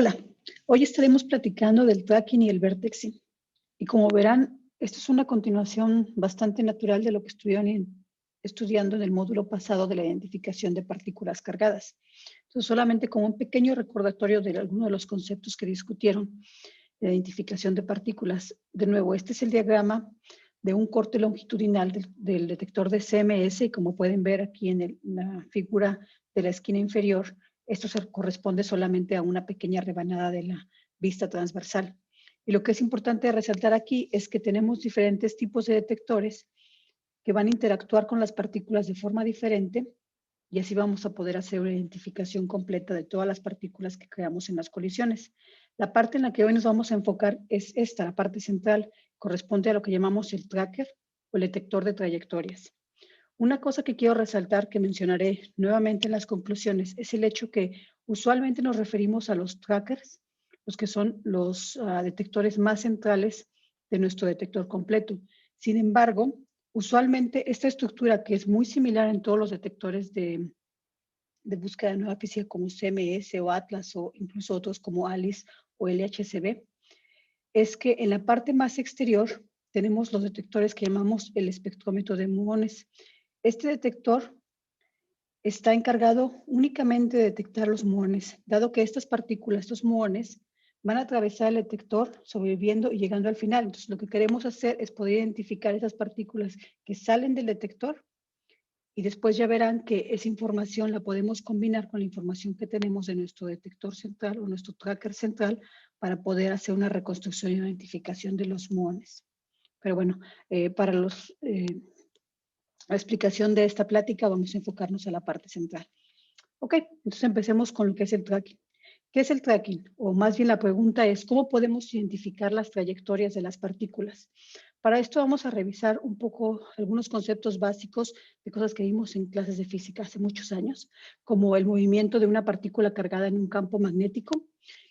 Hola, hoy estaremos platicando del tracking y el vertexing. Y como verán, esto es una continuación bastante natural de lo que estuvieron estudiando en el módulo pasado de la identificación de partículas cargadas. Entonces, solamente como un pequeño recordatorio de algunos de los conceptos que discutieron de la identificación de partículas. De nuevo, este es el diagrama de un corte longitudinal del detector de CMS y como pueden ver aquí en la figura de la esquina inferior, esto corresponde solamente a una pequeña rebanada de la vista transversal. Y lo que es importante resaltar aquí es que tenemos diferentes tipos de detectores que van a interactuar con las partículas de forma diferente y así vamos a poder hacer una identificación completa de todas las partículas que creamos en las colisiones. La parte en la que hoy nos vamos a enfocar es esta, la parte central, corresponde a lo que llamamos el tracker o el detector de trayectorias. Una cosa que quiero resaltar, que mencionaré nuevamente en las conclusiones, es el hecho que usualmente nos referimos a los trackers, los que son los detectores más centrales de nuestro detector completo. Sin embargo, usualmente esta estructura, que es muy similar en todos los detectores de búsqueda de nueva física como CMS o Atlas o incluso otros como ALICE o LHCb, es que en la parte más exterior tenemos los detectores que llamamos el espectrómetro de muones. Este detector está encargado únicamente de detectar los muones, dado que estas partículas, estos muones, van a atravesar el detector sobreviviendo y llegando al final. Entonces, lo que queremos hacer es poder identificar esas partículas que salen del detector y después ya verán que esa información la podemos combinar con la información que tenemos de nuestro detector central o nuestro tracker central para poder hacer una reconstrucción y identificación de los muones. Pero bueno, para la explicación de esta plática vamos a enfocarnos a la parte central. Ok, entonces empecemos con lo que es el tracking. ¿Qué es el tracking? O más bien la pregunta es, ¿cómo podemos identificar las trayectorias de las partículas? Para esto vamos a revisar un poco algunos conceptos básicos de cosas que vimos en clases de física hace muchos años, como el movimiento de una partícula cargada en un campo magnético.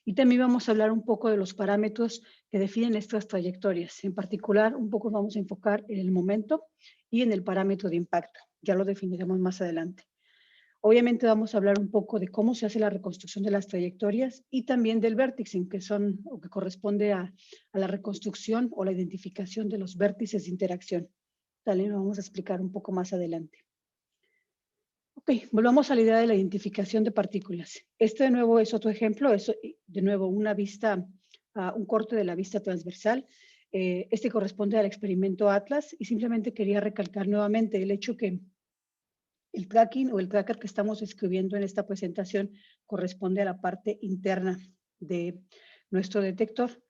Y también vamos a hablar un poco de los parámetros que definen estas trayectorias. En particular, un poco vamos a enfocar en el momento y en el parámetro de impacto. Ya lo definiremos más adelante. Obviamente vamos a hablar un poco de cómo se hace la reconstrucción de las trayectorias y también del vértice, que son o que corresponde a la reconstrucción o la identificación de los vértices de interacción. También lo vamos a explicar un poco más adelante. Ok, volvamos a la idea de la identificación de partículas. Este de nuevo es otro ejemplo, es de nuevo una vista, un corte de la vista transversal. Este corresponde al experimento Atlas y simplemente quería recalcar nuevamente el hecho que el tracking o el tracker que estamos escribiendo en esta presentación corresponde a la parte interna de nuestro detector.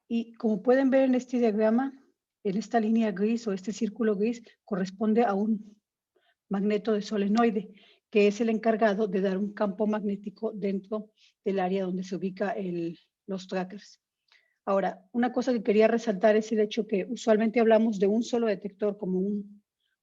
Y como pueden ver en este diagrama, en esta línea gris o este círculo gris corresponde a un magneto de solenoide, que es el encargado de dar un campo magnético dentro del área donde se ubica los trackers. Ahora, una cosa que quería resaltar es el hecho que usualmente hablamos de un solo detector como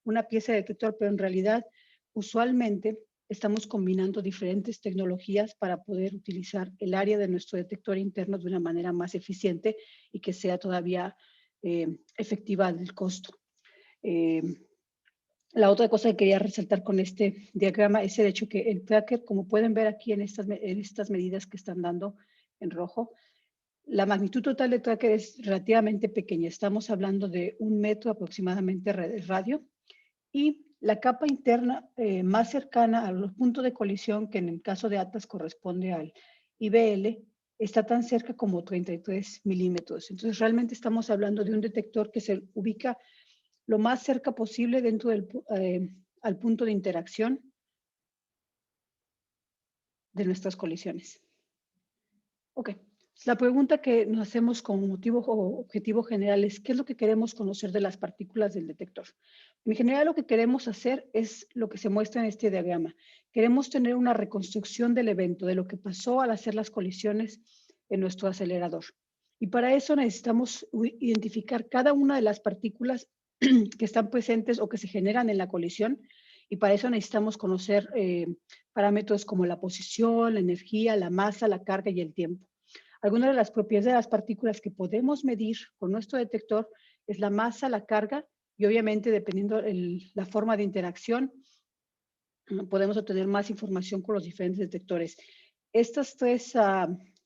una pieza de detector, pero en realidad usualmente estamos combinando diferentes tecnologías para poder utilizar el área de nuestro detector interno de una manera más eficiente y que sea todavía efectiva el costo. La otra cosa que quería resaltar con este diagrama es el hecho que el tracker, como pueden ver aquí en estas medidas que están dando en rojo, la magnitud total del tracker es relativamente pequeña. Estamos hablando de 1 metro aproximadamente de radio. Y la capa interna más cercana a los puntos de colisión, que en el caso de Atlas corresponde al IBL, está tan cerca como 33 milímetros. Entonces, realmente estamos hablando de un detector que se ubica lo más cerca posible dentro al punto de interacción de nuestras colisiones. Ok. La pregunta que nos hacemos como motivo o objetivo general es, ¿qué es lo que queremos conocer de las partículas del detector? En general, lo que queremos hacer es lo que se muestra en este diagrama. Queremos tener una reconstrucción del evento, de lo que pasó al hacer las colisiones en nuestro acelerador. Y para eso necesitamos identificar cada una de las partículas que están presentes o que se generan en la colisión. Y para eso necesitamos conocer parámetros como la posición, la energía, la masa, la carga y el tiempo. Algunas de las propiedades de las partículas que podemos medir con nuestro detector es la masa, la carga y obviamente dependiendo la forma de interacción, podemos obtener más información con los diferentes detectores. Estas tres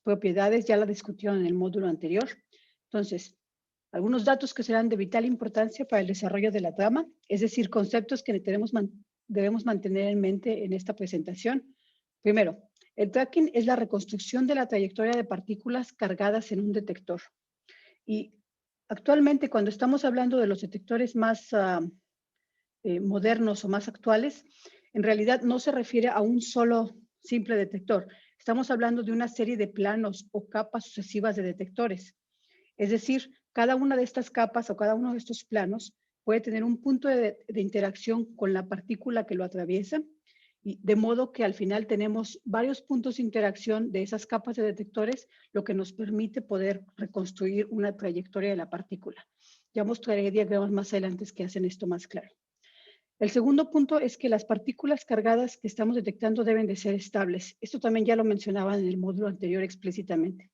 propiedades ya la discutieron en el módulo anterior. Entonces, algunos datos que serán de vital importancia para el desarrollo de la trama, es decir, conceptos que debemos mantener en mente en esta presentación. Primero, el tracking es la reconstrucción de la trayectoria de partículas cargadas en un detector. Y actualmente, cuando estamos hablando de los detectores más modernos o más actuales, en realidad no se refiere a un solo simple detector. Estamos hablando de una serie de planos o capas sucesivas de detectores. Es decir, cada una de estas capas o cada uno de estos planos puede tener un punto de interacción con la partícula que lo atraviesa, y de modo que al final tenemos varios puntos de interacción de esas capas de detectores, lo que nos permite poder reconstruir una trayectoria de la partícula. Ya mostraré diagramas más adelante que hacen esto más claro. El segundo punto es que las partículas cargadas que estamos detectando deben de ser estables. Esto también ya lo mencionaban en el módulo anterior explícitamente.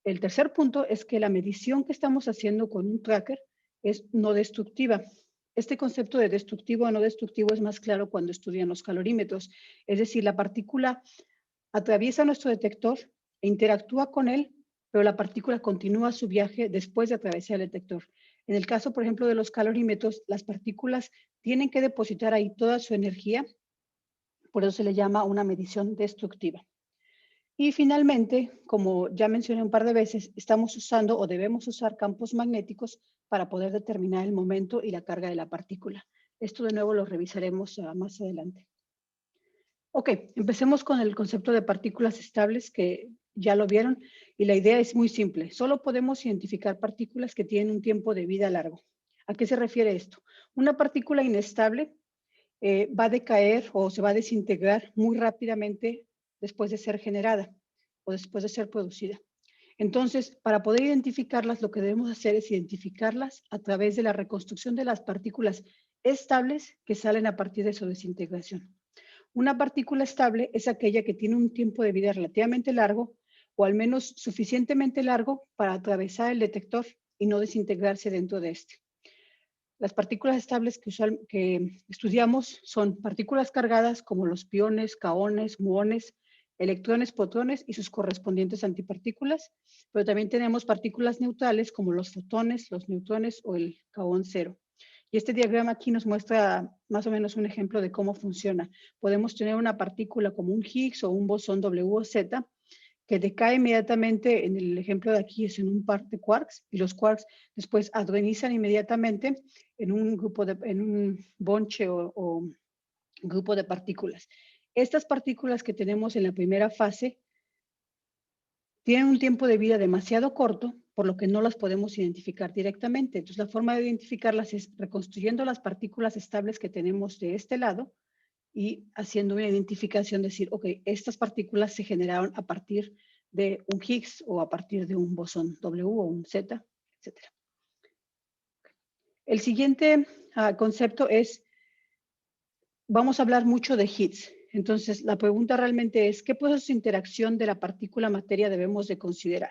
El tercer punto es que la medición que estamos haciendo con un tracker es no destructiva. Este concepto de destructivo o no destructivo es más claro cuando estudian los calorímetros. Es decir, la partícula atraviesa nuestro detector e interactúa con él, pero la partícula continúa su viaje después de atravesar el detector. En el caso, por ejemplo, de los calorímetros, las partículas tienen que depositar ahí toda su energía, por eso se le llama una medición destructiva. Y finalmente, como ya mencioné un par de veces, estamos usando o debemos usar campos magnéticos para poder determinar el momento y la carga de la partícula. Esto de nuevo lo revisaremos más adelante. Ok, empecemos con el concepto de partículas estables que ya lo vieron y la idea es muy simple. Solo podemos identificar partículas que tienen un tiempo de vida largo. ¿A qué se refiere esto? Una partícula inestable va a decaer o se va a desintegrar muy rápidamente después de ser generada o después de ser producida. Entonces, para poder identificarlas, lo que debemos hacer es identificarlas a través de la reconstrucción de las partículas estables que salen a partir de su desintegración. Una partícula estable es aquella que tiene un tiempo de vida relativamente largo o al menos suficientemente largo para atravesar el detector y no desintegrarse dentro de este. Las partículas estables que estudiamos son partículas cargadas como los piones, kaones, muones, electrones, protones y sus correspondientes antipartículas, pero también tenemos partículas neutrales como los fotones, los neutrones o el kaón cero. Y este diagrama aquí nos muestra más o menos un ejemplo de cómo funciona. Podemos tener una partícula como un Higgs o un bosón W o Z que decae inmediatamente, en el ejemplo de aquí es en un par de quarks, y los quarks después hadronizan inmediatamente en un bonche o grupo de partículas. Estas partículas que tenemos en la primera fase tienen un tiempo de vida demasiado corto, por lo que no las podemos identificar directamente. Entonces, la forma de identificarlas es reconstruyendo las partículas estables que tenemos de este lado y haciendo una identificación, decir, ok, estas partículas se generaron a partir de un Higgs o a partir de un bosón W o un Z, etc. El siguiente concepto es, vamos a hablar mucho de hits. Entonces, la pregunta realmente es, ¿qué procesos de interacción de la partícula materia debemos de considerar?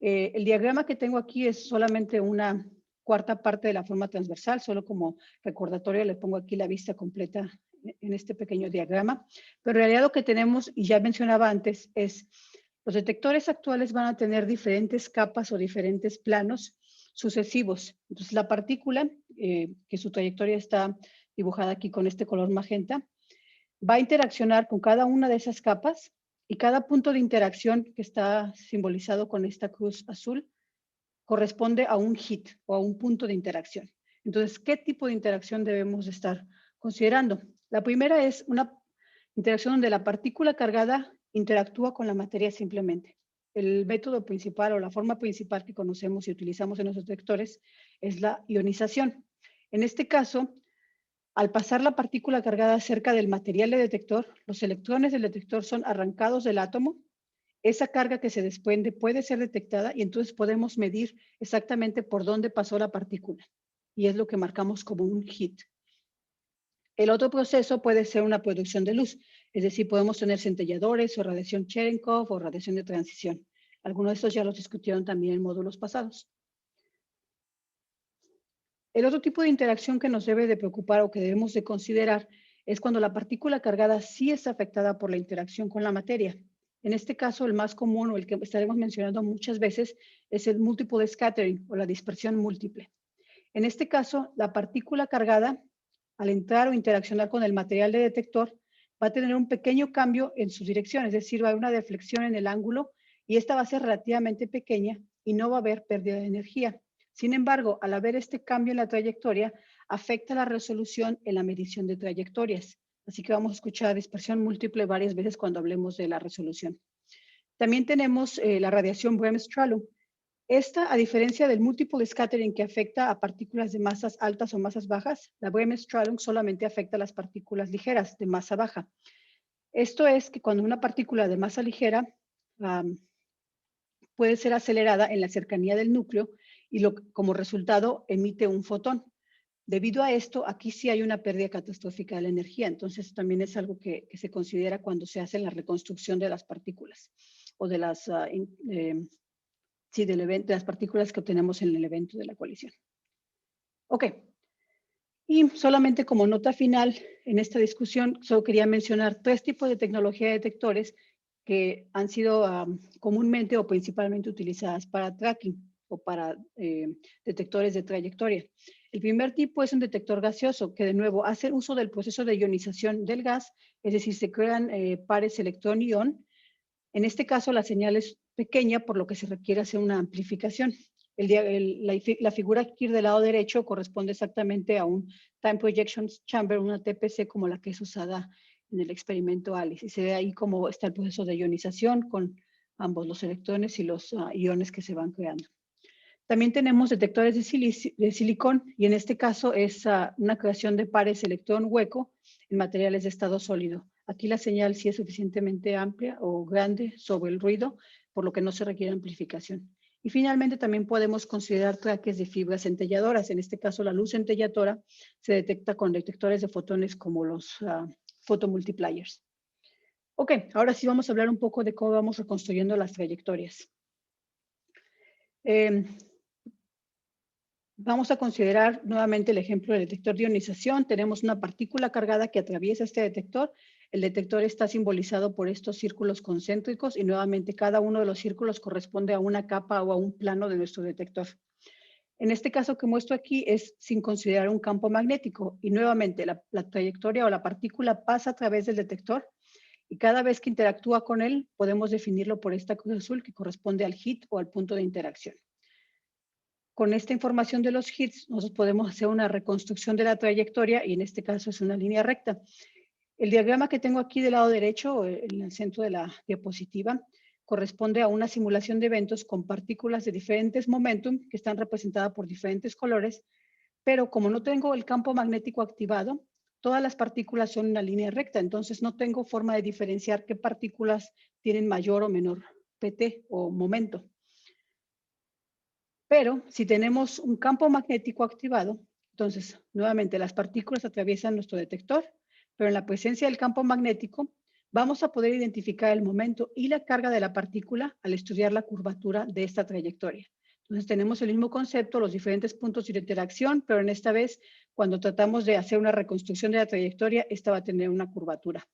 El diagrama que tengo aquí es solamente una cuarta parte de la forma transversal, solo como recordatorio le pongo aquí la vista completa en este pequeño diagrama, pero en realidad lo que tenemos, y ya mencionaba antes, es los detectores actuales van a tener diferentes capas o diferentes planos sucesivos. Entonces la partícula, que su trayectoria está dibujada aquí con este color magenta, va a interaccionar con cada una de esas capas y cada punto de interacción que está simbolizado con esta cruz azul corresponde a un hit o a un punto de interacción. Entonces, ¿qué tipo de interacción debemos estar considerando? La primera es una interacción donde la partícula cargada interactúa con la materia simplemente. El método principal o la forma principal que conocemos y utilizamos en los detectores es la ionización. En este caso, al pasar la partícula cargada cerca del material de detector, los electrones del detector son arrancados del átomo. Esa carga que se desprende puede ser detectada y entonces podemos medir exactamente por dónde pasó la partícula. Y es lo que marcamos como un hit. El otro proceso puede ser una producción de luz, es decir, podemos tener centelladores o radiación Cherenkov o radiación de transición. Algunos de estos ya los discutieron también en módulos pasados. El otro tipo de interacción que nos debe de preocupar o que debemos de considerar es cuando la partícula cargada sí es afectada por la interacción con la materia. En este caso, el más común o el que estaremos mencionando muchas veces es el multiple scattering o la dispersión múltiple. En este caso, la partícula cargada, al entrar o interaccionar con el material de detector, va a tener un pequeño cambio en su dirección, es decir, va a haber una deflexión en el ángulo y esta va a ser relativamente pequeña y no va a haber pérdida de energía. Sin embargo, al haber este cambio en la trayectoria, afecta la resolución en la medición de trayectorias. Así que vamos a escuchar dispersión múltiple varias veces cuando hablemos de la resolución. También tenemos la radiación Bremsstrahlung. Esta, a diferencia del multiple scattering que afecta a partículas de masas altas o masas bajas, la Bremsstrahlung solamente afecta a las partículas ligeras de masa baja. Esto es que cuando una partícula de masa ligera puede ser acelerada en la cercanía del núcleo y como resultado emite un fotón. Debido a esto, aquí sí hay una pérdida catastrófica de la energía. Entonces, también es algo que se considera cuando se hace la reconstrucción de las partículas o de las, de las partículas que obtenemos en el evento de la colisión. Ok. Y solamente como nota final en esta discusión, solo quería mencionar 3 tipos de tecnología de detectores que han sido comúnmente o principalmente utilizadas para tracking o para detectores de trayectoria. El primer tipo es un detector gaseoso que de nuevo hace uso del proceso de ionización del gas, es decir, se crean pares electrón-ion. En este caso la señal es pequeña, por lo que se requiere hacer una amplificación. La figura aquí del lado derecho corresponde exactamente a un Time Projection Chamber, una TPC como la que es usada en el experimento ALICE. Y se ve ahí cómo está el proceso de ionización con ambos los electrones y los iones que se van creando. También tenemos detectores de silicón y en este caso es una creación de pares electrón-hueco en materiales de estado sólido. Aquí la señal sí es suficientemente amplia o grande sobre el ruido, por lo que no se requiere amplificación. Y finalmente también podemos considerar traques de fibras centelladoras. En este caso la luz centelladora se detecta con detectores de fotones como los photomultipliers. Ok, ahora sí vamos a hablar un poco de cómo vamos reconstruyendo las trayectorias. Vamos a considerar nuevamente el ejemplo del detector de ionización. Tenemos una partícula cargada que atraviesa este detector. El detector está simbolizado por estos círculos concéntricos y nuevamente cada uno de los círculos corresponde a una capa o a un plano de nuestro detector. En este caso que muestro aquí es sin considerar un campo magnético y nuevamente la trayectoria o la partícula pasa a través del detector y cada vez que interactúa con él podemos definirlo por esta cruz azul que corresponde al hit o al punto de interacción. Con esta información de los hits, nosotros podemos hacer una reconstrucción de la trayectoria y en este caso es una línea recta. El diagrama que tengo aquí del lado derecho, en el centro de la diapositiva, corresponde a una simulación de eventos con partículas de diferentes momentum que están representadas por diferentes colores, pero como no tengo el campo magnético activado, todas las partículas son una línea recta, entonces no tengo forma de diferenciar qué partículas tienen mayor o menor PT o momento. Pero si tenemos un campo magnético activado, entonces nuevamente las partículas atraviesan nuestro detector, pero en la presencia del campo magnético vamos a poder identificar el momento y la carga de la partícula al estudiar la curvatura de esta trayectoria. Entonces tenemos el mismo concepto, los diferentes puntos de interacción, pero en esta vez cuando tratamos de hacer una reconstrucción de la trayectoria, esta va a tener una curvatura.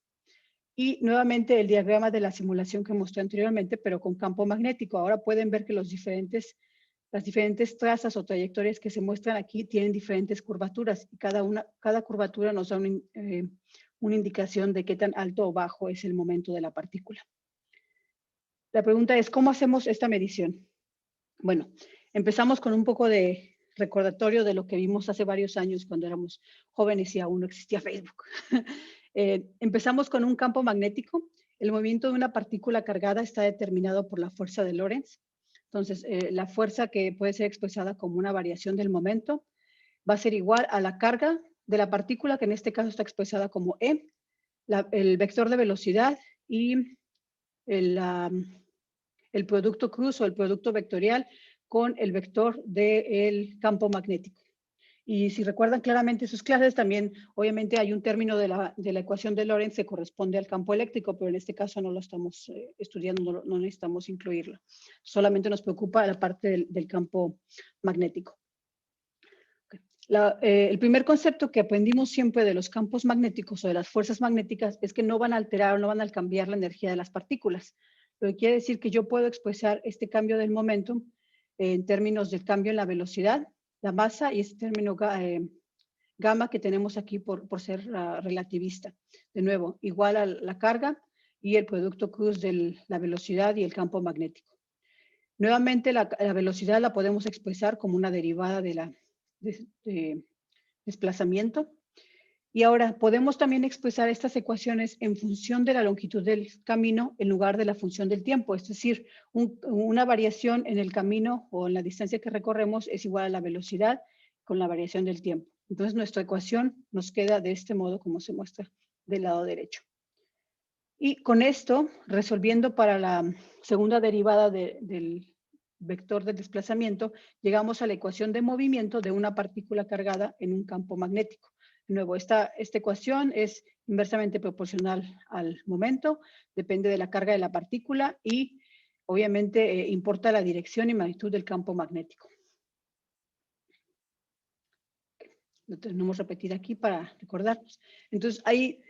Y nuevamente el diagrama de la simulación que mostré anteriormente, pero con campo magnético. Ahora pueden ver que las diferentes trazas o trayectorias que se muestran aquí tienen diferentes curvaturas y cada curvatura nos da una indicación de qué tan alto o bajo es el momento de la partícula. La pregunta es, ¿cómo hacemos esta medición? Bueno, empezamos con un poco de recordatorio de lo que vimos hace varios años cuando éramos jóvenes y aún no existía Facebook. Empezamos con un campo magnético. El movimiento de una partícula cargada está determinado por la fuerza de Lorentz. Entonces, la fuerza que puede ser expresada como una variación del momento va a ser igual a la carga de la partícula, que en este caso está expresada como E, el vector de velocidad y el producto cruz o el producto vectorial con el vector del campo magnético. Y si recuerdan claramente sus clases, también obviamente hay un término de la ecuación de Lorentz que corresponde al campo eléctrico, pero en este caso no lo estamos estudiando, no necesitamos incluirlo. Solamente nos preocupa la parte del campo magnético. El primer concepto que aprendimos siempre de los campos magnéticos o de las fuerzas magnéticas es que no van a alterar o no van a cambiar la energía de las partículas. lo que quiere decir que yo puedo expresar este cambio del momentum en términos del cambio en la velocidad, la masa y este término gamma que tenemos aquí por ser relativista. De nuevo, igual a la carga y el producto cruz de la velocidad y el campo magnético. Nuevamente, la velocidad la podemos expresar como una derivada de la desplazamiento. Y ahora podemos también expresar estas ecuaciones en función de la longitud del camino en lugar de la función del tiempo. Es decir, una variación en el camino o en la distancia que recorremos es igual a la velocidad con la variación del tiempo. Entonces, nuestra ecuación nos queda de este modo como se muestra del lado derecho. Y con esto, resolviendo para la segunda derivada del vector del desplazamiento, llegamos a la ecuación de movimiento de una partícula cargada en un campo magnético. De nuevo, esta ecuación es inversamente proporcional al momento, depende de la carga de la partícula y obviamente importa la dirección y magnitud del campo magnético. Lo tenemos repetido aquí para recordarnos. Entonces, hay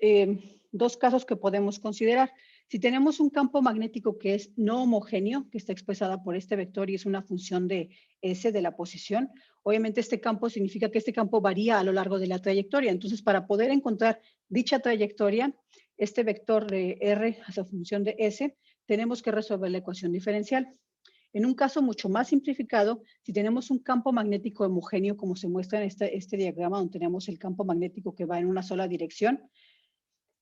dos casos que podemos considerar. Si tenemos un campo magnético que es no homogéneo, que está expresada por este vector y es una función de S de la posición, obviamente este campo significa que este campo varía a lo largo de la trayectoria. Entonces, para poder encontrar dicha trayectoria, este vector de R a su función de S, tenemos que resolver la ecuación diferencial. En un caso mucho más simplificado, si tenemos un campo magnético homogéneo, como se muestra en este diagrama, donde tenemos el campo magnético que va en una sola dirección,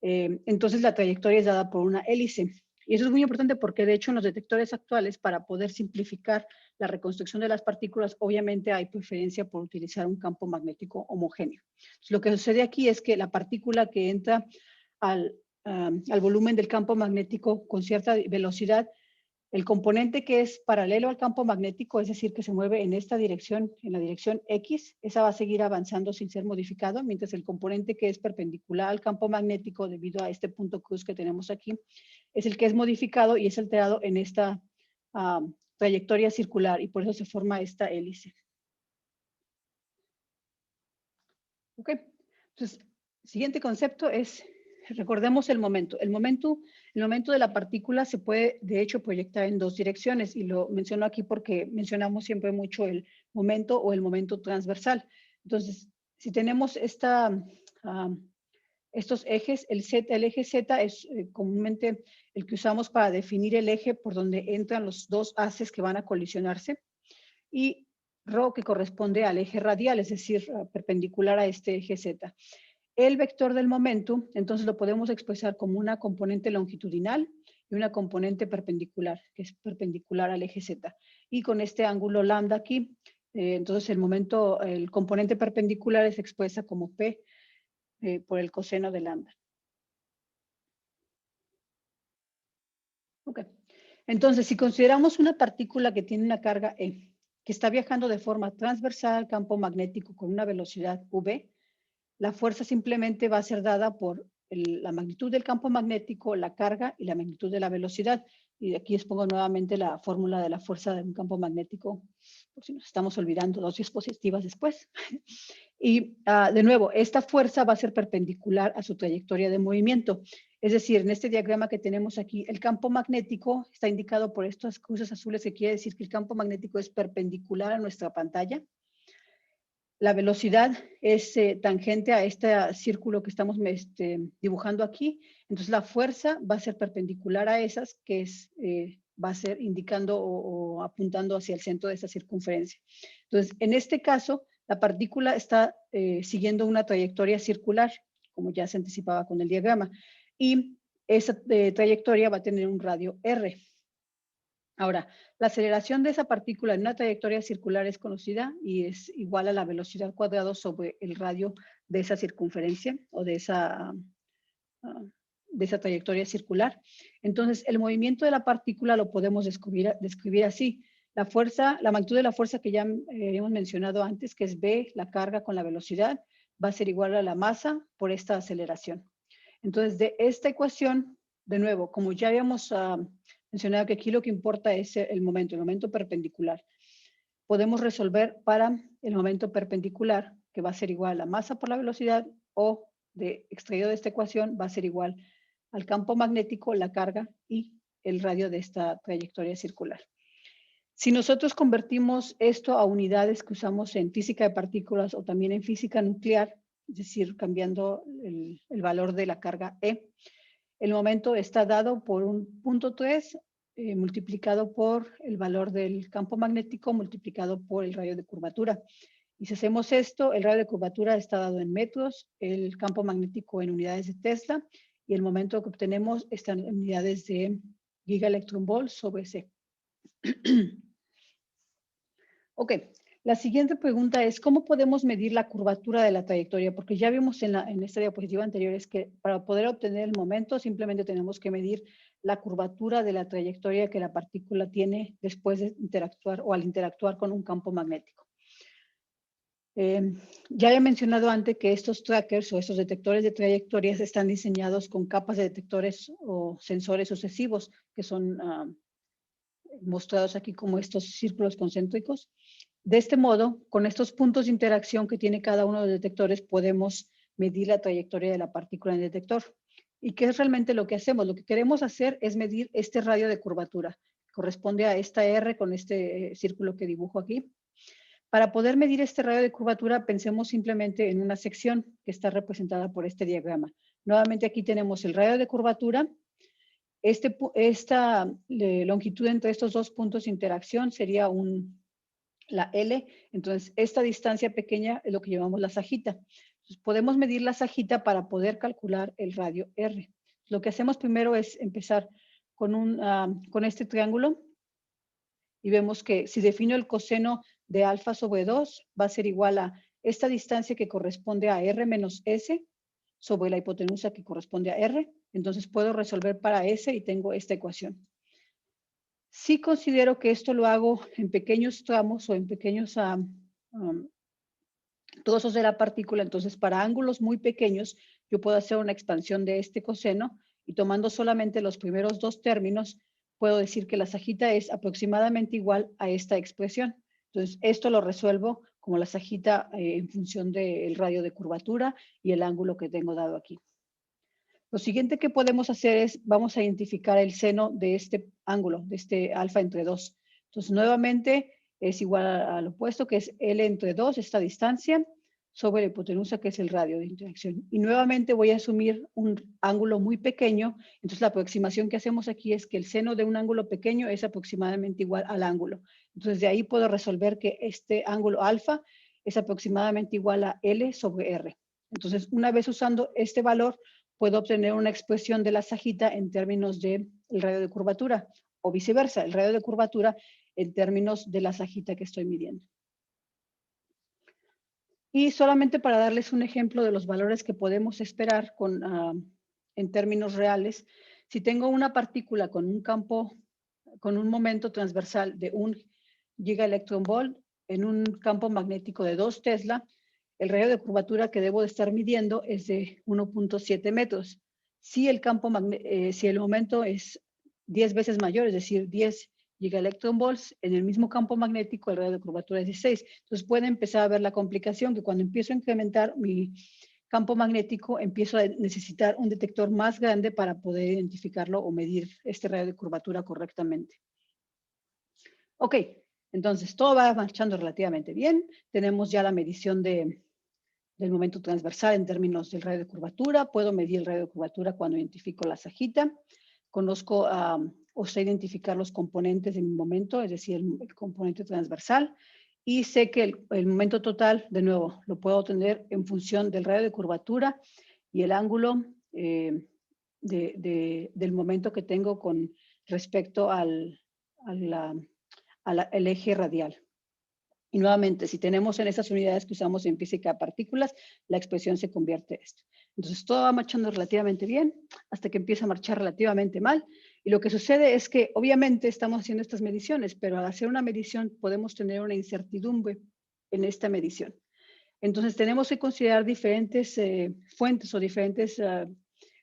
entonces la trayectoria es dada por una hélice. Y eso es muy importante porque, de hecho, en los detectores actuales, para poder simplificar la reconstrucción de las partículas, obviamente hay preferencia por utilizar un campo magnético homogéneo. Entonces, lo que sucede aquí es que la partícula que entra al volumen del campo magnético con cierta velocidad, el componente que es paralelo al campo magnético, es decir, que se mueve en esta dirección, en la dirección X, esa va a seguir avanzando sin ser modificado, mientras el componente que es perpendicular al campo magnético, debido a este punto cruz que tenemos aquí, es el que es modificado y es alterado en esta trayectoria circular, y por eso se forma esta hélice. Ok, entonces, siguiente concepto es, recordemos el momento. El momento de la partícula se puede, de hecho, proyectar en dos direcciones, y lo menciono aquí porque mencionamos siempre mucho el momento o el momento transversal. Entonces, si tenemos estos ejes, el eje Z es comúnmente el que usamos para definir el eje por donde entran los dos haces que van a colisionarse, y ρ que corresponde al eje radial, es decir, perpendicular a este eje Z. El vector del momento, entonces lo podemos expresar como una componente longitudinal y una componente perpendicular, que es perpendicular al eje Z. Y con este ángulo lambda aquí, entonces el componente perpendicular se expresa como P por el coseno de lambda. Ok. Entonces, si consideramos una partícula que tiene una carga E, que está viajando de forma transversal al campo magnético con una velocidad V, la fuerza simplemente va a ser dada por la magnitud del campo magnético, la carga y la magnitud de la velocidad. Y aquí les pongo nuevamente la fórmula de la fuerza de un campo magnético, por si nos estamos olvidando 2 diapositivas después. Y de nuevo, esta fuerza va a ser perpendicular a su trayectoria de movimiento. Es decir, en este diagrama que tenemos aquí, el campo magnético está indicado por estas cruces azules, que quiere decir que el campo magnético es perpendicular a nuestra pantalla. La velocidad es tangente a este círculo que estamos dibujando aquí. Entonces, la fuerza va a ser perpendicular a esas, que va a ser indicando o apuntando hacia el centro de esta circunferencia. Entonces, en este caso, la partícula está siguiendo una trayectoria circular, como ya se anticipaba con el diagrama. Y esa trayectoria va a tener un radio R. Ahora, la aceleración de esa partícula en una trayectoria circular es conocida y es igual a la velocidad cuadrada sobre el radio de esa circunferencia o de esa trayectoria circular. Entonces, el movimiento de la partícula lo podemos describir así. La magnitud de la fuerza que ya hemos mencionado antes, que es B, la carga con la velocidad, va a ser igual a la masa por esta aceleración. Entonces, de esta ecuación, de nuevo, como ya habíamos mencionado que aquí lo que importa es el momento perpendicular. Podemos resolver para el momento perpendicular, que va a ser igual a la masa por la velocidad, o extraído de esta ecuación va a ser igual al campo magnético, la carga y el radio de esta trayectoria circular. Si nosotros convertimos esto a unidades que usamos en física de partículas o también en física nuclear, es decir, cambiando el valor de la carga E, el momento está dado por un punto 3 multiplicado por el valor del campo magnético multiplicado por el radio de curvatura. Y si hacemos esto, el radio de curvatura está dado en metros, el campo magnético en unidades de Tesla y el momento que obtenemos está en unidades de gigaelectronvolt sobre C. Ok, la siguiente pregunta es, ¿cómo podemos medir la curvatura de la trayectoria? Porque ya vimos en esta diapositiva anterior es que para poder obtener el momento simplemente tenemos que medir la curvatura de la trayectoria que la partícula tiene después de interactuar o al interactuar con un campo magnético. Ya he mencionado antes que estos trackers o estos detectores de trayectorias están diseñados con capas de detectores o sensores sucesivos que son mostrados aquí como estos círculos concéntricos. De este modo, con estos puntos de interacción que tiene cada uno de los detectores, podemos medir la trayectoria de la partícula en el detector. ¿Y qué es realmente lo que hacemos? Lo que queremos hacer es medir este radio de curvatura. Corresponde a esta R con este círculo que dibujo aquí. Para poder medir este radio de curvatura, pensemos simplemente en una sección que está representada por este diagrama. Nuevamente aquí tenemos el radio de curvatura. Esta longitud entre estos dos puntos de interacción sería la L. Entonces, esta distancia pequeña es lo que llamamos la sajita. Entonces, podemos medir la sajita para poder calcular el radio R. Lo que hacemos primero es empezar con este triángulo y vemos que si defino el coseno de alfa sobre 2 va a ser igual a esta distancia que corresponde a R menos S sobre la hipotenusa que corresponde a R. Entonces puedo resolver para S y tengo esta ecuación. Sí considero que esto lo hago en pequeños tramos o en pequeños trozos de la partícula. Entonces para ángulos muy pequeños yo puedo hacer una expansión de este coseno y tomando solamente los primeros dos términos puedo decir que la sajita es aproximadamente igual a esta expresión. Entonces, esto lo resuelvo como la sajita en función del radio de curvatura y el ángulo que tengo dado aquí. Lo siguiente que podemos hacer es, vamos a identificar el seno de este ángulo, de este alfa entre 2. Entonces, nuevamente es igual al opuesto, que es L entre 2, esta distancia, sobre la hipotenusa, que es el radio de interacción. Y nuevamente voy a asumir un ángulo muy pequeño. Entonces, la aproximación que hacemos aquí es que el seno de un ángulo pequeño es aproximadamente igual al ángulo. Entonces, de ahí puedo resolver que este ángulo alfa es aproximadamente igual a L sobre R. Entonces, una vez usando este valor, puedo obtener una expresión de la sajita en términos del radio de curvatura, o viceversa, el radio de curvatura en términos de la sajita que estoy midiendo. Y solamente para darles un ejemplo de los valores que podemos esperar en términos reales, si tengo una partícula con un campo, con un momento transversal de 1 gigaelectronvolt en un campo magnético de 2 Tesla, el radio de curvatura que debo de estar midiendo es de 1.7 metros. Si el momento es 10 veces mayor, es decir, 10 gigaelectronvolts, en el mismo campo magnético el radio de curvatura es 16. Entonces puede empezar a ver la complicación que cuando empiezo a incrementar mi campo magnético, empiezo a necesitar un detector más grande para poder identificarlo o medir este radio de curvatura correctamente. Ok, entonces todo va marchando relativamente bien. Tenemos ya la medición del momento transversal en términos del radio de curvatura. Puedo medir el radio de curvatura cuando identifico la sajita. Conozco o sé identificar los componentes de mi momento, es decir, el componente transversal. Y sé que el momento total, de nuevo, lo puedo obtener en función del radio de curvatura y el ángulo del momento que tengo con respecto al eje radial. Y nuevamente, si tenemos en esas unidades que usamos en física de partículas, la expresión se convierte en esto. Entonces, todo va marchando relativamente bien hasta que empieza a marchar relativamente mal. Y lo que sucede es que, obviamente, estamos haciendo estas mediciones, pero al hacer una medición podemos tener una incertidumbre en esta medición. Entonces, tenemos que considerar diferentes fuentes o diferentes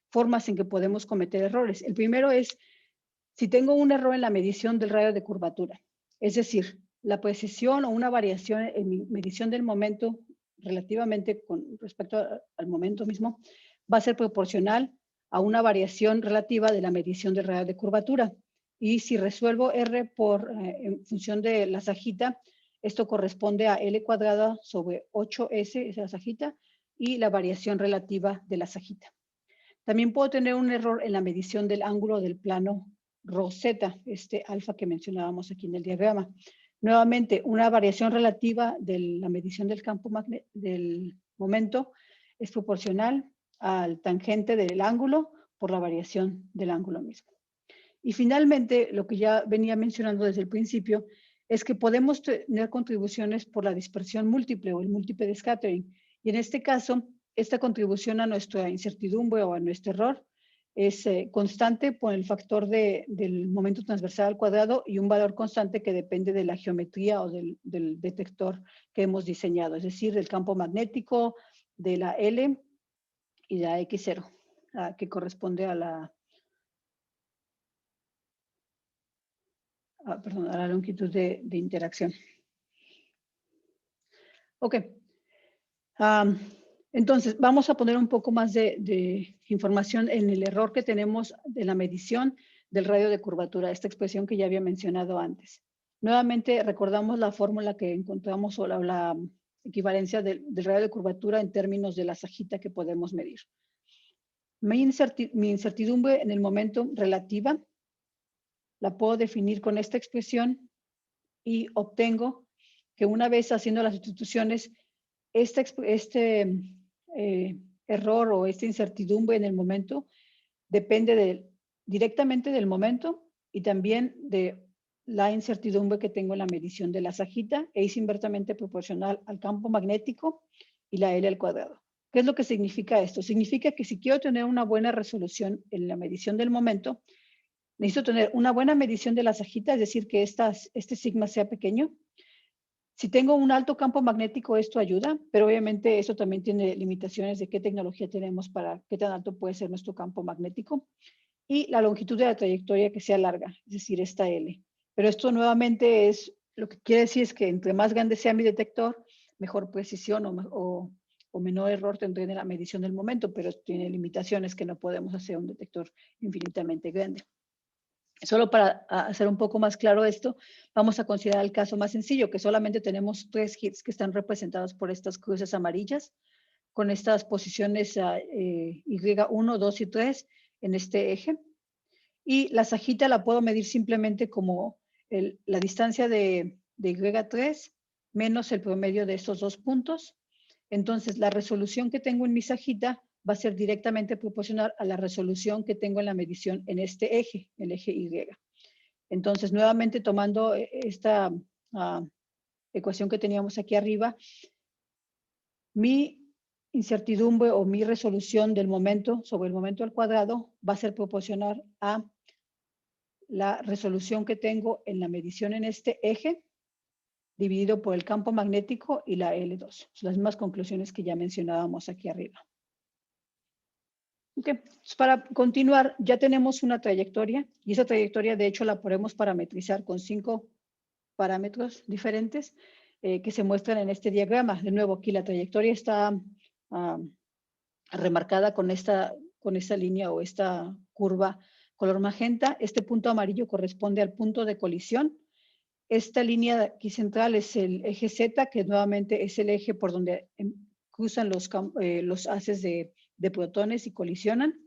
formas en que podemos cometer errores. El primero es, si tengo un error en la medición del radio de curvatura, es decir, la precisión o una variación en mi medición del momento relativamente con respecto al momento mismo va a ser proporcional a una variación relativa de la medición del radio de curvatura. Y si resuelvo R en función de la sajita, esto corresponde a L cuadrada sobre 8S, es la sajita, y la variación relativa de la sajita. También puedo tener un error en la medición del ángulo del plano ρz, este alfa que mencionábamos aquí en el diagrama. Nuevamente, una variación relativa de la medición del campo del momento es proporcional al tangente del ángulo por la variación del ángulo mismo. Y finalmente, lo que ya venía mencionando desde el principio, es que podemos tener contribuciones por la dispersión múltiple o el múltiple de scattering. Y en este caso, esta contribución a nuestra incertidumbre o a nuestro error es constante por el factor del momento transversal al cuadrado y un valor constante que depende de la geometría o del detector que hemos diseñado, es decir, del campo magnético, de la L y de la X0, que corresponde a la a la longitud de interacción. Ok. Entonces, vamos a poner un poco más de información en el error que tenemos de la medición del radio de curvatura, esta expresión que ya había mencionado antes. Nuevamente, recordamos la fórmula que encontramos o la equivalencia del radio de curvatura en términos de la sajita que podemos medir. Mi incertidumbre en el momento relativa la puedo definir con esta expresión y obtengo que una vez haciendo las sustituciones, este error o esta incertidumbre en el momento depende directamente del momento y también de la incertidumbre que tengo en la medición de la sajita e es inversamente proporcional al campo magnético y la L al cuadrado. ¿Qué es lo que significa esto? Significa que si quiero tener una buena resolución en la medición del momento, necesito tener una buena medición de la sajita, es decir, que este sigma sea pequeño. Si tengo un alto campo magnético, esto ayuda, pero obviamente eso también tiene limitaciones de qué tecnología tenemos para qué tan alto puede ser nuestro campo magnético. Y la longitud de la trayectoria que sea larga, es decir, esta L. Pero esto nuevamente es, lo que quiere decir es que entre más grande sea mi detector, mejor precisión o menor error tendré en la medición del momento, pero tiene limitaciones que no podemos hacer un detector infinitamente grande. Solo para hacer un poco más claro esto, vamos a considerar el caso más sencillo, que solamente tenemos 3 hits que están representados por estas cruces amarillas, con estas posiciones Y1, 2 y 3 en este eje. Y la sajita la puedo medir simplemente como la distancia de Y3 menos el promedio de estos 2 puntos. Entonces, la resolución que tengo en mi sajita va a ser directamente proporcional a la resolución que tengo en la medición en este eje, el eje Y. Entonces, nuevamente tomando esta ecuación que teníamos aquí arriba, mi incertidumbre o mi resolución del momento sobre el momento al cuadrado va a ser proporcional a la resolución que tengo en la medición en este eje dividido por el campo magnético y la L2. Son las mismas conclusiones que ya mencionábamos aquí arriba. Okay. Para continuar, ya tenemos una trayectoria y esa trayectoria de hecho la podemos parametrizar con 5 parámetros diferentes que se muestran en este diagrama. De nuevo, aquí la trayectoria está remarcada con esta línea o esta curva color magenta. Este punto amarillo corresponde al punto de colisión. Esta línea aquí central es el eje Z, que nuevamente es el eje por donde cruzan los haces de protones y colisionan.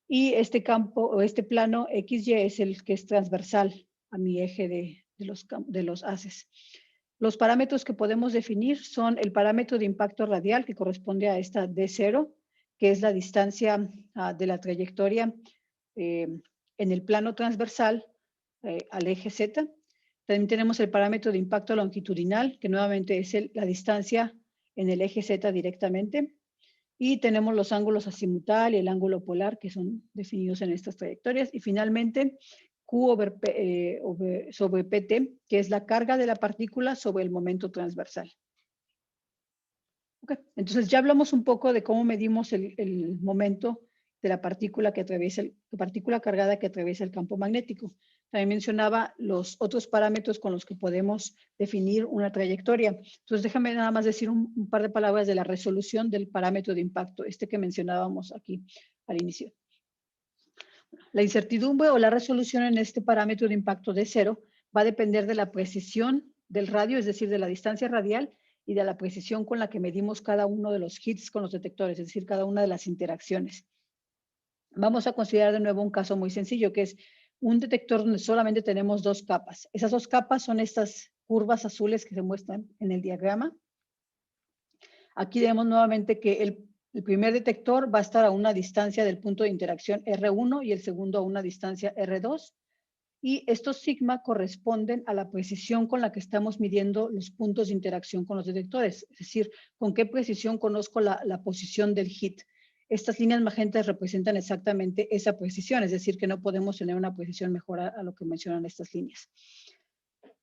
Y este campo o este plano XY es el que es transversal a mi eje de los haces. Los parámetros que podemos definir son el parámetro de impacto radial, que corresponde a esta D0, que es la distancia de la trayectoria en el plano transversal al eje Z. También tenemos el parámetro de impacto longitudinal, que nuevamente es la distancia en el eje Z directamente. Y tenemos los ángulos azimutal y el ángulo polar, que son definidos en estas trayectorias. Y finalmente, Q sobre PT, que es la carga de la partícula sobre el momento transversal. Okay. Entonces ya hablamos un poco de cómo medimos el momento de la partícula cargada que atraviesa el campo magnético. También mencionaba los otros parámetros con los que podemos definir una trayectoria. Entonces déjame nada más decir un par de palabras de la resolución del parámetro de impacto, este que mencionábamos aquí al inicio. La incertidumbre o la resolución en este parámetro de impacto de 0 va a depender de la precisión del radio, es decir, de la distancia radial y de la precisión con la que medimos cada uno de los hits con los detectores, es decir, cada una de las interacciones. Vamos a considerar de nuevo un caso muy sencillo, que es un detector donde solamente tenemos 2 capas. Esas 2 capas son estas curvas azules que se muestran en el diagrama. Aquí vemos nuevamente que el primer detector va a estar a una distancia del punto de interacción R1 y el segundo a una distancia R2. Y estos sigma corresponden a la precisión con la que estamos midiendo los puntos de interacción con los detectores. Es decir, con qué precisión conozco la posición del hit. Estas líneas magentas representan exactamente esa precisión, es decir, que no podemos tener una precisión mejor a lo que mencionan estas líneas.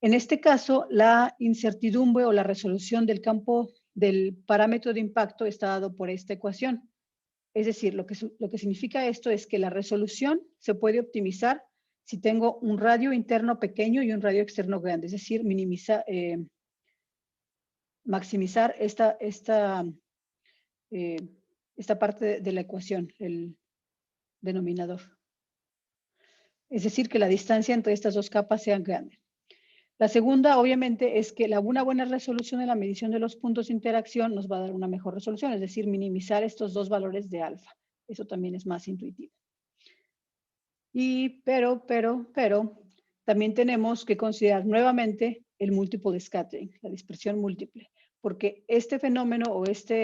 En este caso, la incertidumbre o la resolución del campo del parámetro de impacto está dado por esta ecuación. Es decir, lo que significa esto es que la resolución se puede optimizar si tengo un radio interno pequeño y un radio externo grande, es decir, maximizar esta parte de la ecuación, el denominador. Es decir, que la distancia entre estas 2 capas sea grande. La segunda, obviamente, es que una buena resolución en la medición de los puntos de interacción nos va a dar una mejor resolución, es decir, minimizar estos 2 valores de alfa. Eso también es más intuitivo. Pero, también tenemos que considerar nuevamente el multiple scattering, la dispersión múltiple, porque este fenómeno o esta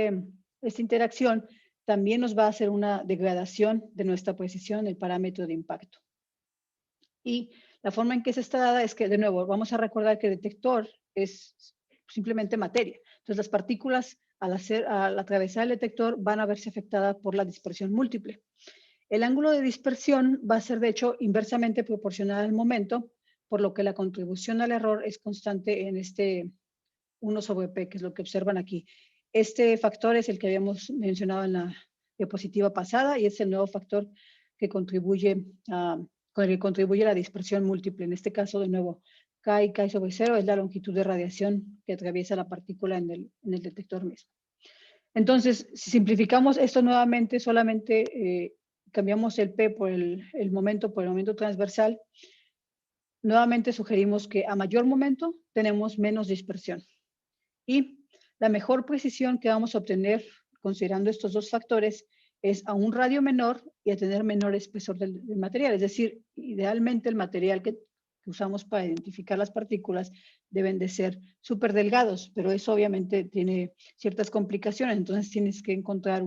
interacción también nos va a hacer una degradación de nuestra precisión en el parámetro de impacto. Y la forma en que se está dada es que, de nuevo, vamos a recordar que el detector es simplemente materia. Entonces, las partículas, al atravesar el detector, van a verse afectadas por la dispersión múltiple. El ángulo de dispersión va a ser, de hecho, inversamente proporcional al momento, por lo que la contribución al error es constante en este 1 sobre P, que es lo que observan aquí. Este factor es el que habíamos mencionado en la diapositiva pasada y es el nuevo factor que contribuye con el que contribuye la dispersión múltiple. En este caso, de nuevo, K y K sobre 0 es la longitud de radiación que atraviesa la partícula en el detector mismo. Entonces, si simplificamos esto nuevamente, solamente cambiamos el P por el momento transversal, nuevamente sugerimos que a mayor momento tenemos menos dispersión. Y la mejor precisión que vamos a obtener considerando estos 2 factores es a un radio menor y a tener menor espesor del material. Es decir, idealmente el material que usamos para identificar las partículas deben de ser súper delgados, pero eso obviamente tiene ciertas complicaciones. Entonces tienes que encontrar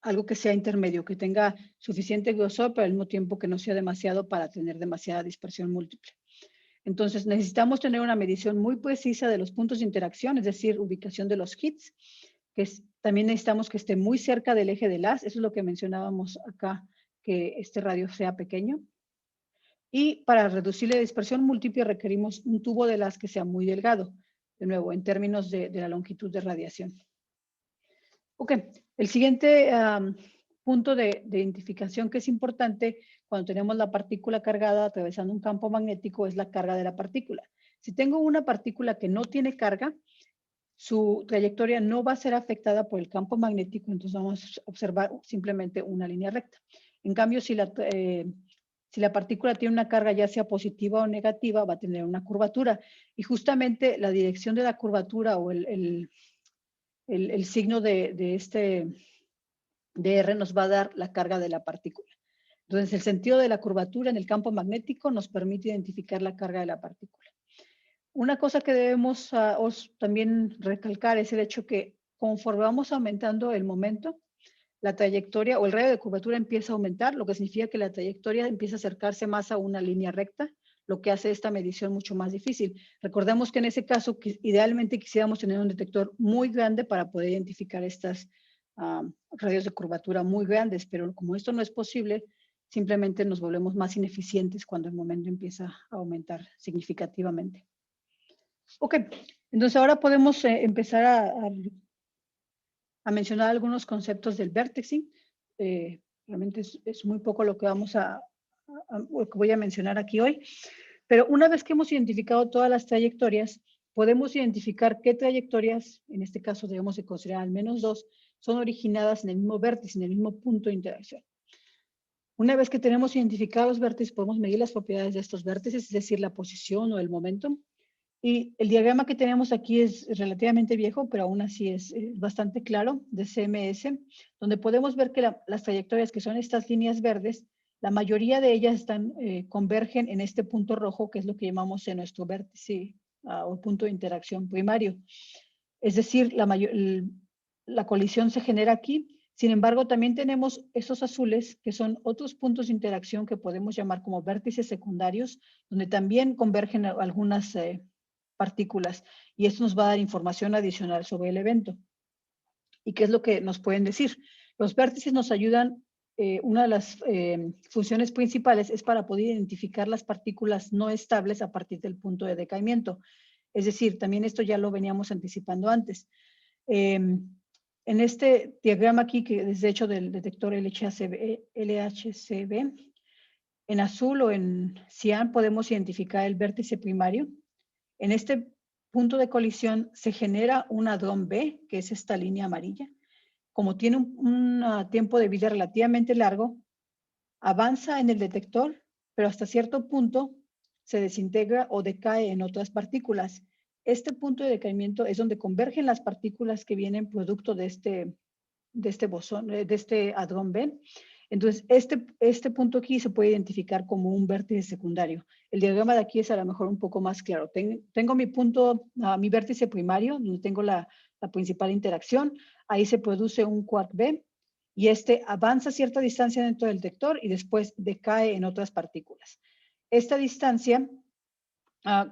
algo que sea intermedio, que tenga suficiente grosor, pero al mismo tiempo que no sea demasiado para tener demasiada dispersión múltiple. Entonces, necesitamos tener una medición muy precisa de los puntos de interacción, es decir, ubicación de los hits, también necesitamos que esté muy cerca del eje del haz, eso es lo que mencionábamos acá, que este radio sea pequeño. Y para reducir la dispersión múltiple requerimos un tubo de haz que sea muy delgado, de nuevo, en términos de la longitud de radiación. Ok, el siguiente punto de identificación que es importante cuando tenemos la partícula cargada atravesando un campo magnético es la carga de la partícula. Si tengo una partícula que no tiene carga, su trayectoria no va a ser afectada por el campo magnético, entonces vamos a observar simplemente una línea recta. En cambio, si la partícula tiene una carga ya sea positiva o negativa, va a tener una curvatura. Y justamente la dirección de la curvatura o el signo de R nos va a dar la carga de la partícula. Entonces, el sentido de la curvatura en el campo magnético nos permite identificar la carga de la partícula. Una cosa que debemos también recalcar es el hecho que conforme vamos aumentando el momento, la trayectoria o el radio de curvatura empieza a aumentar, lo que significa que la trayectoria empieza a acercarse más a una línea recta, lo que hace esta medición mucho más difícil. Recordemos que en ese caso, idealmente quisiéramos tener un detector muy grande para poder identificar estas radios de curvatura muy grandes, pero como esto no es posible, simplemente nos volvemos más ineficientes cuando el momento empieza a aumentar significativamente. Ok, entonces ahora podemos empezar a mencionar algunos conceptos del vertexing. Realmente es muy poco lo que lo que voy a mencionar aquí hoy. Pero una vez que hemos identificado todas las trayectorias, podemos identificar qué trayectorias, en este caso debemos de considerar al menos 2, son originadas en el mismo vértice, en el mismo punto de interacción. Una vez que tenemos identificados los vértices, podemos medir las propiedades de estos vértices, es decir, la posición o el momento. Y el diagrama que tenemos aquí es relativamente viejo, pero aún así es bastante claro, de CMS, donde podemos ver que las trayectorias que son estas líneas verdes, la mayoría de ellas convergen en este punto rojo, que es lo que llamamos en nuestro vértice o punto de interacción primario. Es decir, la colisión se genera aquí. Sin embargo, también tenemos esos azules, que son otros puntos de interacción que podemos llamar como vértices secundarios, donde también convergen algunas partículas. Y esto nos va a dar información adicional sobre el evento. ¿Y qué es lo que nos pueden decir? Los vértices nos ayudan. Una de las funciones principales es para poder identificar las partículas no estables a partir del punto de decaimiento. Es decir, también esto ya lo veníamos anticipando antes. En este diagrama aquí, que es de hecho del detector LHCb, en azul o en cian podemos identificar el vértice primario. En este punto de colisión se genera un hadrón B, que es esta línea amarilla. Como tiene un tiempo de vida relativamente largo, avanza en el detector, pero hasta cierto punto se desintegra o decae en otras partículas. Este punto de decaimiento es donde convergen las partículas que vienen producto de este bosón, de este hadrón B. Entonces, este punto aquí se puede identificar como un vértice secundario. El diagrama de aquí es a lo mejor un poco más claro. Tengo mi punto, mi vértice primario, donde tengo la principal interacción. Ahí se produce un quark B y este avanza cierta distancia dentro del detector y después decae en otras partículas. Esta distancia,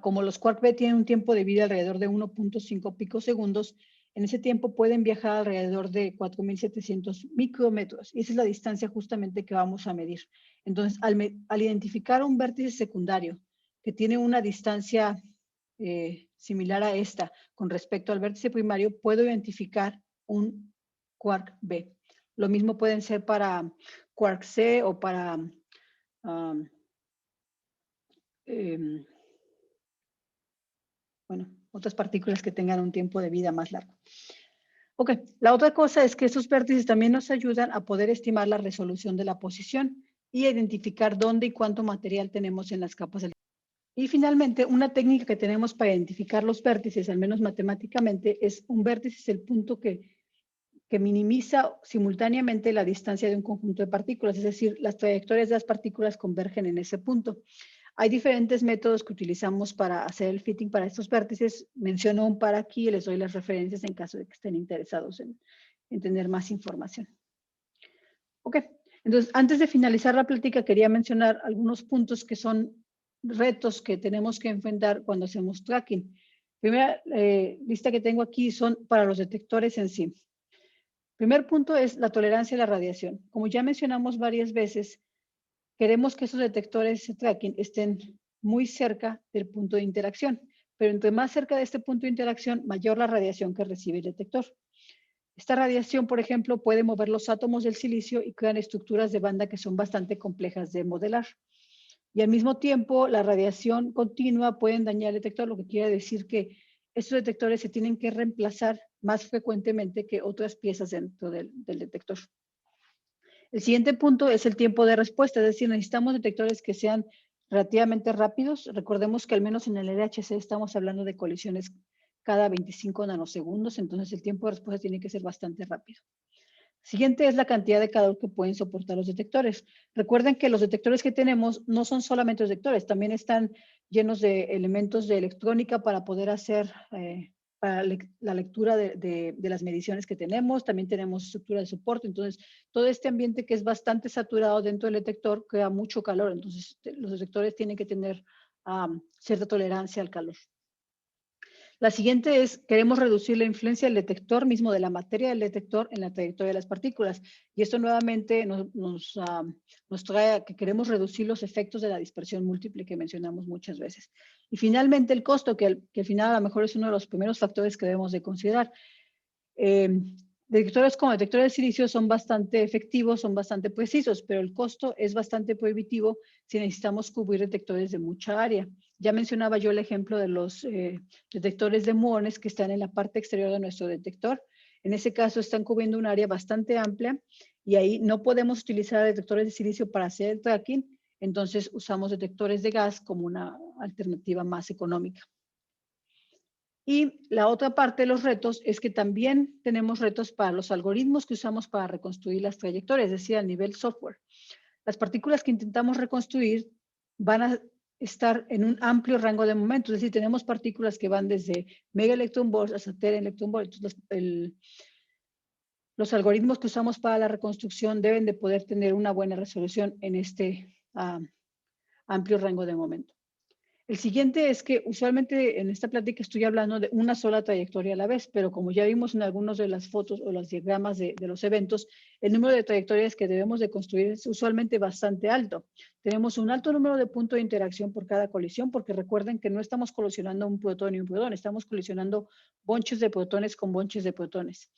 como los quark B tienen un tiempo de vida alrededor de 1.5 picosegundos, en ese tiempo pueden viajar alrededor de 4.700 micrómetros. Y esa es la distancia justamente que vamos a medir. Entonces, al identificar un vértice secundario que tiene una distancia similar a esta con respecto al vértice primario, puedo identificar un quark B. Lo mismo pueden ser para quark C o para otras partículas que tengan un tiempo de vida más largo. Ok, la otra cosa es que estos vértices también nos ayudan a poder estimar la resolución de la posición y identificar dónde y cuánto material tenemos en las capas del. Y finalmente, una técnica que tenemos para identificar los vértices, al menos matemáticamente, es un vértice es el punto que minimiza simultáneamente la distancia de un conjunto de partículas, es decir, las trayectorias de las partículas convergen en ese punto. Hay diferentes métodos que utilizamos para hacer el fitting para estos vértices. Menciono un par aquí y les doy las referencias en caso de que estén interesados en tener más información. Ok, entonces antes de finalizar la plática quería mencionar algunos puntos que son retos que tenemos que enfrentar cuando hacemos tracking. Primera lista que tengo aquí son para los detectores en sí. Primer punto es la tolerancia a la radiación. Como ya mencionamos varias veces, queremos que esos detectores de tracking estén muy cerca del punto de interacción, pero entre más cerca de este punto de interacción, mayor la radiación que recibe el detector. Esta radiación, por ejemplo, puede mover los átomos del silicio y crean estructuras de banda que son bastante complejas de modelar. Y al mismo tiempo, la radiación continua puede dañar el detector, lo que quiere decir que estos detectores se tienen que reemplazar más frecuentemente que otras piezas dentro del detector. El siguiente punto es el tiempo de respuesta, es decir, necesitamos detectores que sean relativamente rápidos. Recordemos que al menos en el LHC estamos hablando de colisiones cada 25 nanosegundos, entonces el tiempo de respuesta tiene que ser bastante rápido. Siguiente es la cantidad de calor que pueden soportar los detectores. Recuerden que los detectores que tenemos no son solamente detectores, también están llenos de elementos de electrónica para poder hacer para la lectura de las mediciones que tenemos. También tenemos estructura de soporte. Entonces, todo este ambiente que es bastante saturado dentro del detector crea mucho calor. Entonces, los detectores tienen que tener cierta tolerancia al calor. La siguiente es, queremos reducir la influencia del detector mismo, de la materia del detector en la trayectoria de las partículas. Y esto nuevamente nos trae a que queremos reducir los efectos de la dispersión múltiple que mencionamos muchas veces. Y finalmente el costo, que al final a lo mejor es uno de los primeros factores que debemos de considerar. Detectores como detectores de silicio son bastante efectivos, son bastante precisos, pero el costo es bastante prohibitivo si necesitamos cubrir detectores de mucha área. Ya mencionaba yo el ejemplo de los detectores de muones que están en la parte exterior de nuestro detector. En ese caso están cubriendo un área bastante amplia y ahí no podemos utilizar detectores de silicio para hacer el tracking, entonces usamos detectores de gas como una alternativa más económica. Y la otra parte de los retos es que también tenemos retos para los algoritmos que usamos para reconstruir las trayectorias, es decir, a nivel software. Las partículas que intentamos reconstruir van a estar en un amplio rango de momentos, es decir, tenemos partículas que van desde megaelectronvolts hasta teraelectronvolts. Los algoritmos que usamos para la reconstrucción deben de poder tener una buena resolución en este amplio rango de momento. El siguiente es que usualmente en esta plática estoy hablando de una sola trayectoria a la vez, pero como ya vimos en algunas de las fotos o los diagramas de los eventos, el número de trayectorias que debemos de construir es usualmente bastante alto. Tenemos un alto número de puntos de interacción por cada colisión, porque recuerden que no estamos colisionando un protón y un protón, estamos colisionando bonches de protones con bonches de protones.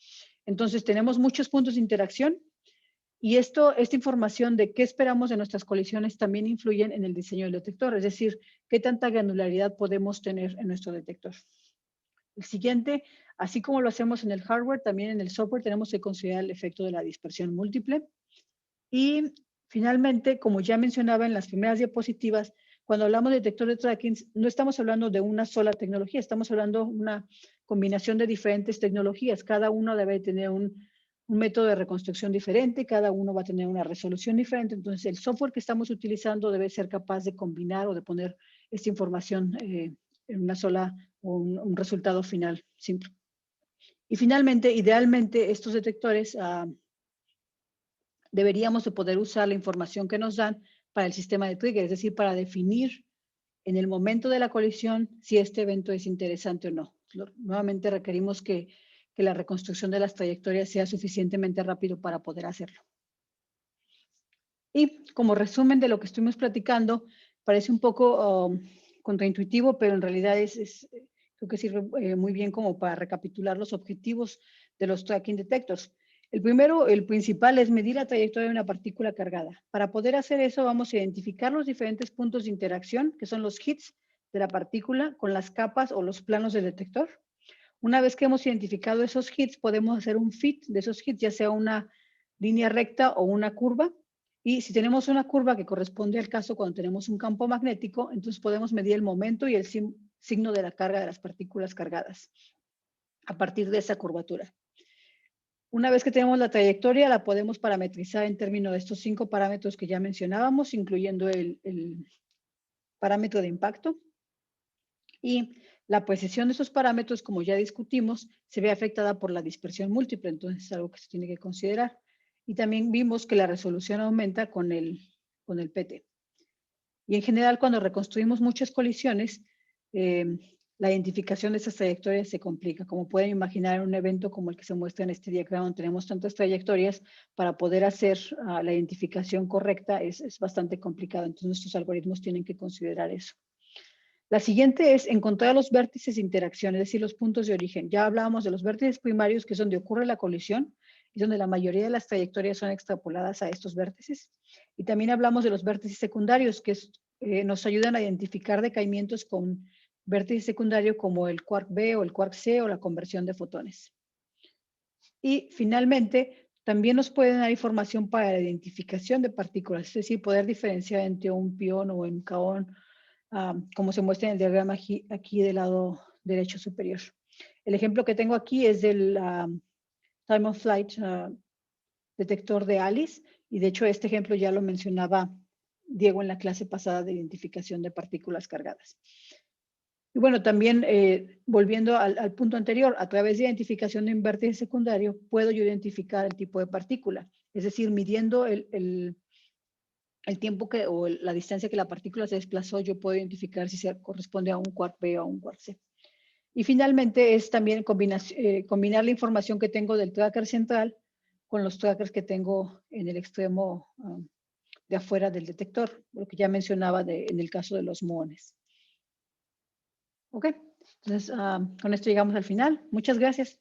Entonces tenemos muchos puntos de interacción. Y esta información de qué esperamos de nuestras colisiones también influyen en el diseño del detector, es decir, qué tanta granularidad podemos tener en nuestro detector. El siguiente, así como lo hacemos en el hardware, también en el software tenemos que considerar el efecto de la dispersión múltiple. Y finalmente, como ya mencionaba en las primeras diapositivas, cuando hablamos de detector de tracking, no estamos hablando de una sola tecnología, estamos hablando de una combinación de diferentes tecnologías. Cada uno debe tener un método de reconstrucción diferente, cada uno va a tener una resolución diferente, entonces el software que estamos utilizando debe ser capaz de combinar o de poner esta información en una sola, un resultado final simple. Y finalmente, idealmente, estos detectores deberíamos de poder usar la información que nos dan para el sistema de trigger, es decir, para definir en el momento de la colisión si este evento es interesante o no. Nuevamente requerimos que la reconstrucción de las trayectorias sea suficientemente rápido para poder hacerlo. Y como resumen de lo que estuvimos platicando, parece un poco contraintuitivo, pero en realidad creo que sirve muy bien como para recapitular los objetivos de los tracking detectors. El primero, el principal, es medir la trayectoria de una partícula cargada. Para poder hacer eso, vamos a identificar los diferentes puntos de interacción, que son los hits de la partícula, con las capas o los planos del detector. Una vez que hemos identificado esos hits, podemos hacer un fit de esos hits, ya sea una línea recta o una curva. Y si tenemos una curva que corresponde al caso cuando tenemos un campo magnético, entonces podemos medir el momento y el signo de la carga de las partículas cargadas a partir de esa curvatura. Una vez que tenemos la trayectoria, la podemos parametrizar en términos de estos 5 parámetros que ya mencionábamos, incluyendo el parámetro de impacto. Y la precisión de esos parámetros, como ya discutimos, se ve afectada por la dispersión múltiple, entonces es algo que se tiene que considerar. Y también vimos que la resolución aumenta con el PT. Y en general, cuando reconstruimos muchas colisiones, la identificación de esas trayectorias se complica. Como pueden imaginar, un evento como el que se muestra en este diagrama, donde tenemos tantas trayectorias, para poder hacer la identificación correcta es bastante complicado. Entonces, nuestros algoritmos tienen que considerar eso. La siguiente es encontrar los vértices de interacción, es decir, los puntos de origen. Ya hablábamos de los vértices primarios, que es donde ocurre la colisión, y donde la mayoría de las trayectorias son extrapoladas a estos vértices. Y también hablamos de los vértices secundarios, que nos ayudan a identificar decaimientos con vértice secundario como el quark B o el quark C o la conversión de fotones. Y finalmente, también nos pueden dar información para la identificación de partículas, es decir, poder diferenciar entre un pión o un kaón, como se muestra en el diagrama aquí del lado derecho superior. El ejemplo que tengo aquí es del Time of Flight detector de ALICE, y de hecho este ejemplo ya lo mencionaba Diego en la clase pasada de identificación de partículas cargadas. Y bueno, también volviendo al punto anterior, a través de identificación de un vértice secundario, puedo yo identificar el tipo de partícula, es decir, midiendo el tiempo o la distancia que la partícula se desplazó, yo puedo identificar si se corresponde a un quark B o a un quark C. Y finalmente es también combinar la información que tengo del tracker central con los trackers que tengo en el extremo de afuera del detector, lo que ya mencionaba en el caso de los muones. Ok, entonces con esto llegamos al final. Muchas gracias.